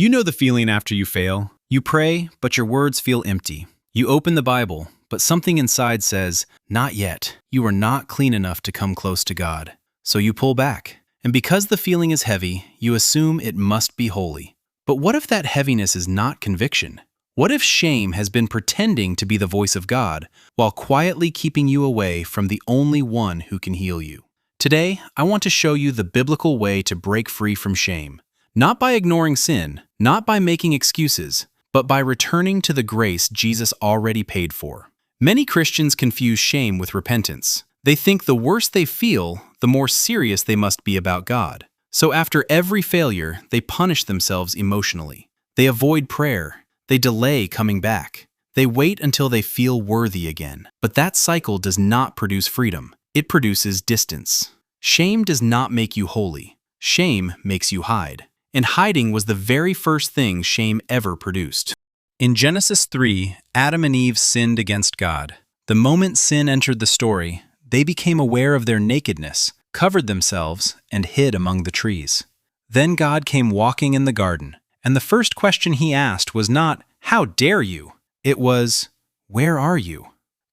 You know the feeling after you fail. You pray, but your words feel empty. You open the Bible, but something inside says, not yet. You are not clean enough to come close to God. So you pull back. And because the feeling is heavy, you assume it must be holy. But what if that heaviness is not conviction? What if shame has been pretending to be the voice of God while quietly keeping you away from the only one who can heal you? Today, I want to show you the biblical way to break free from shame. Not by ignoring sin, not by making excuses, but by returning to the grace Jesus already paid for. Many Christians confuse shame with repentance. They think the worse they feel, the more serious they must be about God. So after every failure, they punish themselves emotionally. They avoid prayer. They delay coming back. They wait until they feel worthy again. But that cycle does not produce freedom. It produces distance. Shame does not make you holy. Shame makes you hide. And hiding was the very first thing shame ever produced. In Genesis 3, Adam and Eve sinned against God. The moment sin entered the story, they became aware of their nakedness, covered themselves, and hid among the trees. Then God came walking in the garden, and the first question he asked was not, "How dare you?" It was, "Where are you?"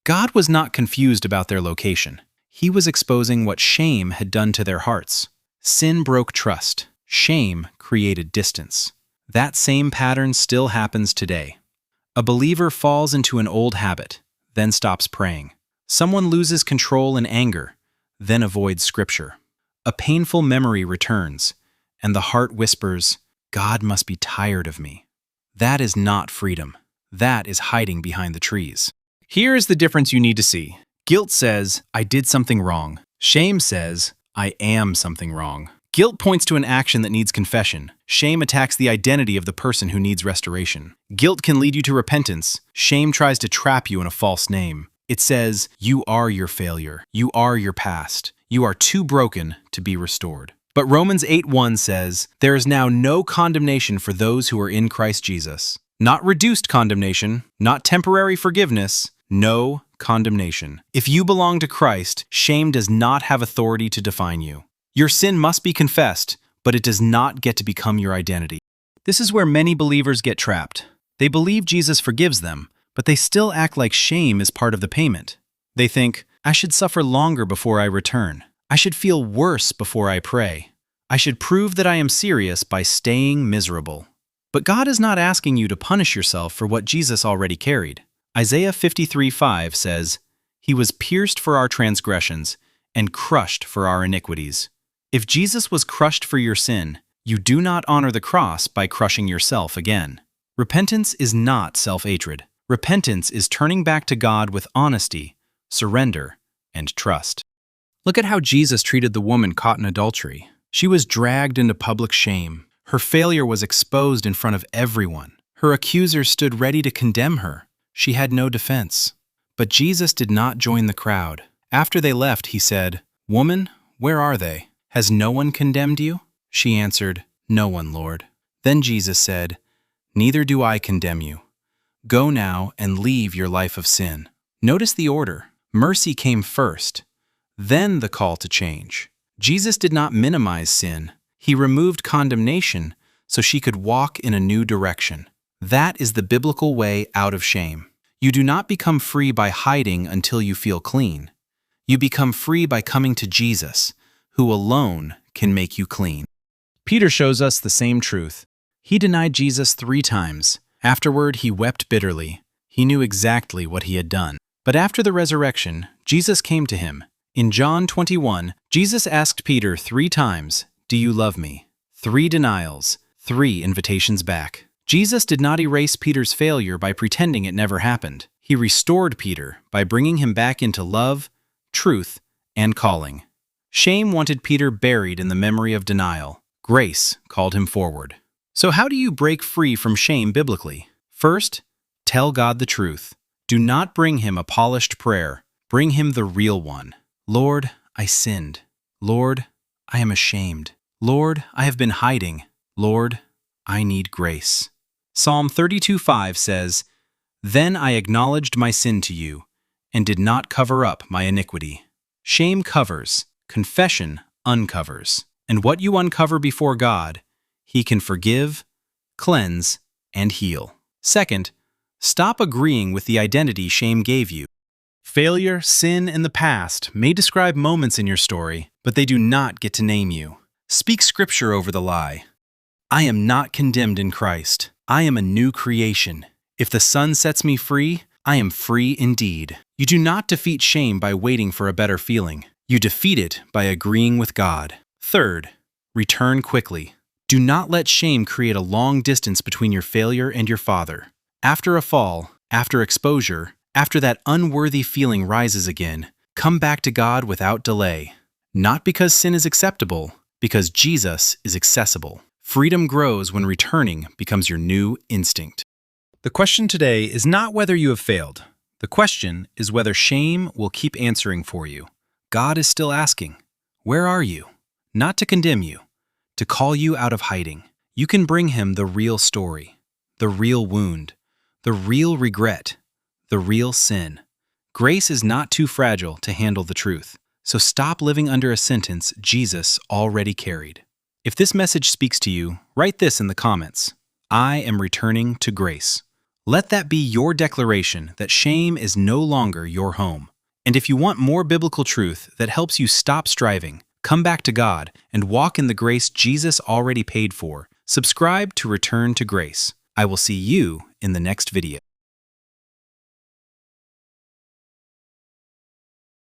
God was not confused about their location. He was exposing what shame had done to their hearts. Sin broke trust. Shame created distance. That same pattern still happens today. A believer falls into an old habit, then stops praying. Someone loses control in anger, then avoids Scripture. A painful memory returns, and the heart whispers, "God must be tired of me." That is not freedom. That is hiding behind the trees. Here is the difference you need to see. Guilt says, "I did something wrong." Shame says, "I am something wrong." Guilt points to an action that needs confession. Shame attacks the identity of the person who needs restoration. Guilt can lead you to repentance. Shame tries to trap you in a false name. It says, "You are your failure. You are your past. You are too broken to be restored." But Romans 8:1 says, "There is now no condemnation for those who are in Christ Jesus." Not reduced condemnation, not temporary forgiveness, no condemnation. If you belong to Christ, shame does not have authority to define you. Your sin must be confessed, but it does not get to become your identity. This is where many believers get trapped. They believe Jesus forgives them, but they still act like shame is part of the payment. They think, "I should suffer longer before I return. I should feel worse before I pray. I should prove that I am serious by staying miserable." But God is not asking you to punish yourself for what Jesus already carried. Isaiah 53:5 says, "He was pierced for our transgressions and crushed for our iniquities." If Jesus was crushed for your sin, you do not honor the cross by crushing yourself again. Repentance is not self-hatred. Repentance is turning back to God with honesty, surrender, and trust. Look at how Jesus treated the woman caught in adultery. She was dragged into public shame. Her failure was exposed in front of everyone. Her accusers stood ready to condemn her. She had no defense. But Jesus did not join the crowd. After they left, he said, "Woman, where are they? Has no one condemned you?" She answered, "No one, Lord." Then Jesus said, "Neither do I condemn you. Go now and leave your life of sin." Notice the order. Mercy came first, then the call to change. Jesus did not minimize sin. He removed condemnation so she could walk in a new direction. That is the biblical way out of shame. You do not become free by hiding until you feel clean. You become free by coming to Jesus, who alone can make you clean. Peter shows us the same truth. He denied Jesus 3 times. Afterward, he wept bitterly. He knew exactly what he had done. But after the resurrection, Jesus came to him. In John 21, Jesus asked Peter 3 times, "Do you love me?" 3 denials, 3 invitations back. Jesus did not erase Peter's failure by pretending it never happened. He restored Peter by bringing him back into love, truth, and calling. Shame wanted Peter buried in the memory of denial. Grace called him forward. So how do you break free from shame biblically? First, tell God the truth. Do not bring him a polished prayer. Bring him the real one. "Lord, I sinned. Lord, I am ashamed. Lord, I have been hiding. Lord, I need grace." Psalm 32:5 says, "Then I acknowledged my sin to you, and did not cover up my iniquity." Shame covers, confession uncovers. And what you uncover before God, He can forgive, cleanse, and heal. Second, stop agreeing with the identity shame gave you. Failure, sin, and the past may describe moments in your story, but they do not get to name you. Speak scripture over the lie. I am not condemned in Christ. I am a new creation. If the Son sets me free, I am free indeed. You do not defeat shame by waiting for a better feeling. You defeat it by agreeing with God. Third, return quickly. Do not let shame create a long distance between your failure and your Father. After a fall, after exposure, after that unworthy feeling rises again, come back to God without delay. Not because sin is acceptable, because Jesus is accessible. Freedom grows when returning becomes your new instinct. The question today is not whether you have failed. The question is whether shame will keep answering for you. God is still asking, where are you? Not to condemn you, to call you out of hiding. You can bring him the real story, the real wound, the real regret, the real sin. Grace is not too fragile to handle the truth, so stop living under a sentence Jesus already carried. If this message speaks to you, write this in the comments. I am returning to grace. Let that be your declaration that shame is no longer your home. And if you want more biblical truth that helps you stop striving, come back to God, and walk in the grace Jesus already paid for, subscribe to Return to Grace. I will see you in the next video.